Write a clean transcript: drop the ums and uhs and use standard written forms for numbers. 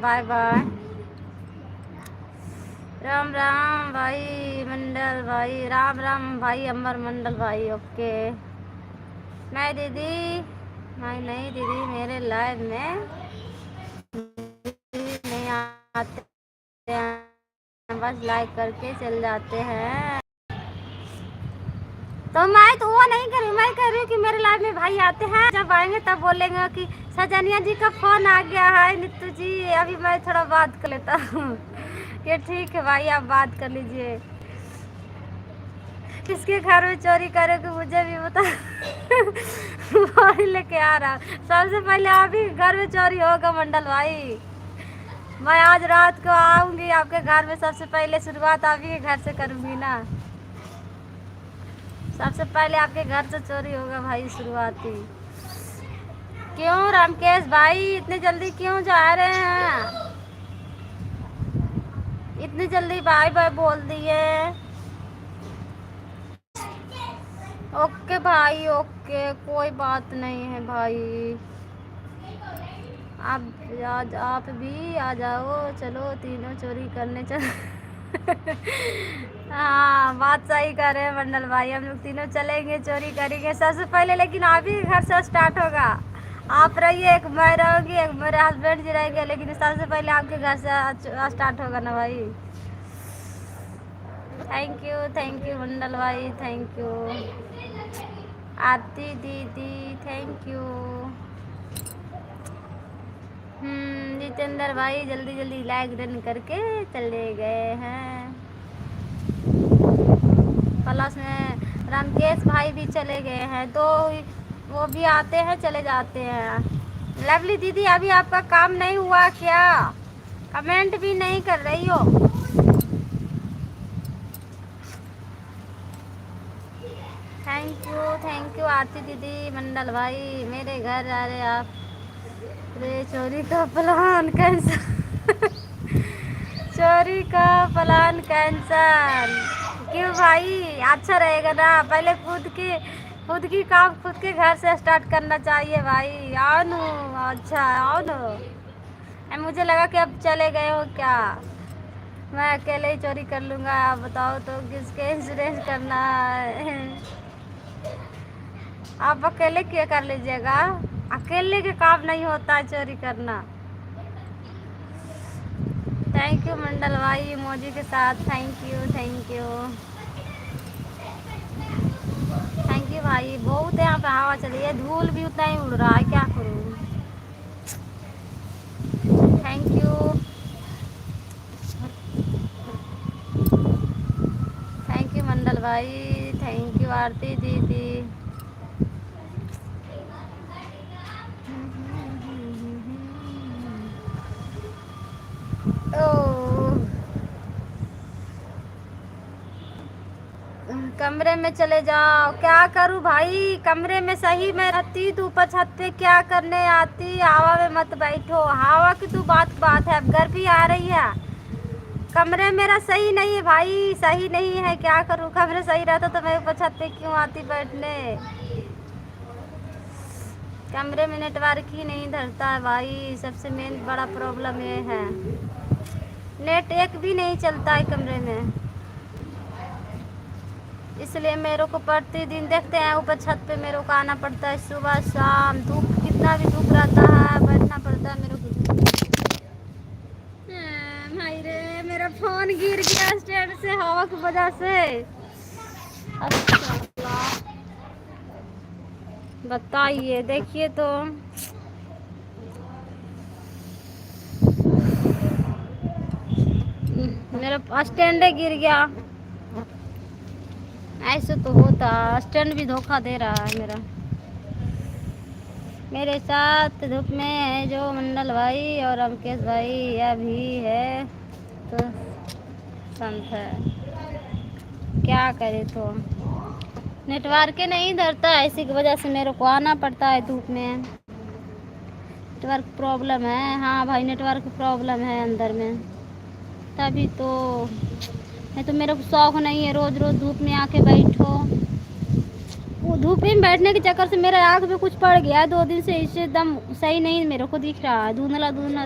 Bye bye. Ram Ram भाई मंडल भाई, राम राम भाई अमर मंडल भाई। ओके नहीं दीदी, नहीं दीदी, मेरे लाइव में नहीं आते हैं, बस लाइक करके चल जाते हैं। तो मैं तो वो नहीं कर रही, मैं कह रही हूँ कि मेरे लाइव में भाई आते हैं, जब आएंगे तब बोलेंगे कि सजनिया जी का फोन आ गया है नीतू जी, अभी मैं थोड़ा बात कर लेता हूँ। ये ठीक है भाई, आप बात कर लीजिए। किसके घर में चोरी करोगे मुझे भी बता। भाई लेके आ रहा, सबसे पहले आप ही घर में चोरी होगा मंडल भाई। मैं आज रात को आऊंगी आपके घर में, सबसे पहले शुरुआत आप ही के घर से करूंगी ना। सबसे पहले आपके घर से चोरी होगा भाई, शुरुआती। क्यों रामकेश भाई इतनी जल्दी क्यों जा रहे हैं? इतनी जल्दी बाय बाय बोल दिए। ओके भाई ओके, कोई बात नहीं है भाई। आप भी आ जाओ, चलो तीनों चोरी करने चल। हाँ बात सही कर रहे हैं मंडल भाई, हम लोग तीनों चलेंगे चोरी करेंगे सबसे पहले, लेकिन आप ही घर से स्टार्ट होगा। आप रहिए, एक मैं रहूँगी, एक मेरे हस्बैंड जी रहेंगे, लेकिन सबसे पहले आपके घर से स्टार्ट होगा ना भाई। थैंक यू मंडल भाई, थैंक यू। आरती दीदी थैंक यू। जितेंद्र भाई जल्दी जल्दी लाइक डन करके चले गए हैं। प्लस में रामकेश भाई भी चले गए हैं, तो वो भी आते हैं चले जाते हैं। लवली दीदी अभी आपका काम नहीं हुआ क्या? कमेंट भी नहीं कर रही हो। थैंक यू आरती दीदी, मंडल भाई मेरे घर आ रहे आप। रे चोरी का प्लान कैंसिल। चोरी का प्लान कैंसिल क्यों भाई? अच्छा रहेगा ना, पहले खुद की काम खुद के घर से स्टार्ट करना चाहिए भाई। आओ नो, अच्छा आओ नो। मुझे लगा कि अब चले गए हो क्या, मैं अकेले ही चोरी कर लूँगा। आप बताओ तो किसके इंश्योरेंस करना है? आप अकेले क्या कर लीजिएगा, अकेले के काम नहीं होता है चोरी करना। थैंक यू मंडल भाई इमोजी के साथ, थैंक यू भाई। बहुत यहाँ पे हवा चली है, धूल भी उतना ही उड़ रहा है, क्या करूँ। थैंक यू मंडल भाई, थैंक यू आरती दीदी। कमरे में चले जाओ, क्या करूं भाई, कमरे में सही में रहती तो ऊपर छत पे क्या करने आती। हवा में मत बैठो, हवा की तो बात है, अब गर्मी आ रही है। कमरे मेरा सही नहीं है भाई, सही नहीं है, क्या करूं। कमरे सही रहता तो मैं ऊपर छत पे क्यों आती बैठने। कमरे में नेटवर्क ही नहीं धरता है भाई, सबसे मेन बड़ा प्रॉब्लम ये है। नेट एक भी नहीं चलता है कमरे में, इसलिए मेरे को प्रतिदिन देखते हैं ऊपर छत पे मेरे को आना पड़ता है, सुबह शाम। धूप कितना भी धूप रहता है, बैठना पड़ता है मेरे को। भाई रे मेरा फोन गिर गया स्टैंड से हवा की वजह से। बताइए, देखिए तो मेरा स्टैंड गिर गया। ऐसे तो होता, स्टैंड भी धोखा दे रहा है मेरा। मेरे साथ धूप में है जो मंडल भाई और रामकेश भाई, यह भी है तो संत है, क्या करे। तो नेटवर्क नहीं धरता है, इसी की वजह से मेरे को आना पड़ता है धूप में। नेटवर्क प्रॉब्लम है, हाँ भाई नेटवर्क प्रॉब्लम है अंदर में, तभी तो। नहीं तो मेरे को शौक नहीं है रोज रोज धूप में आके बैठो। वो धूप में बैठने के चक्कर से मेरे आँख में कुछ पड़ गया 2 दिन से, इससे एकदम सही नहीं मेरे को दिख रहा है, धुंधला धुंधला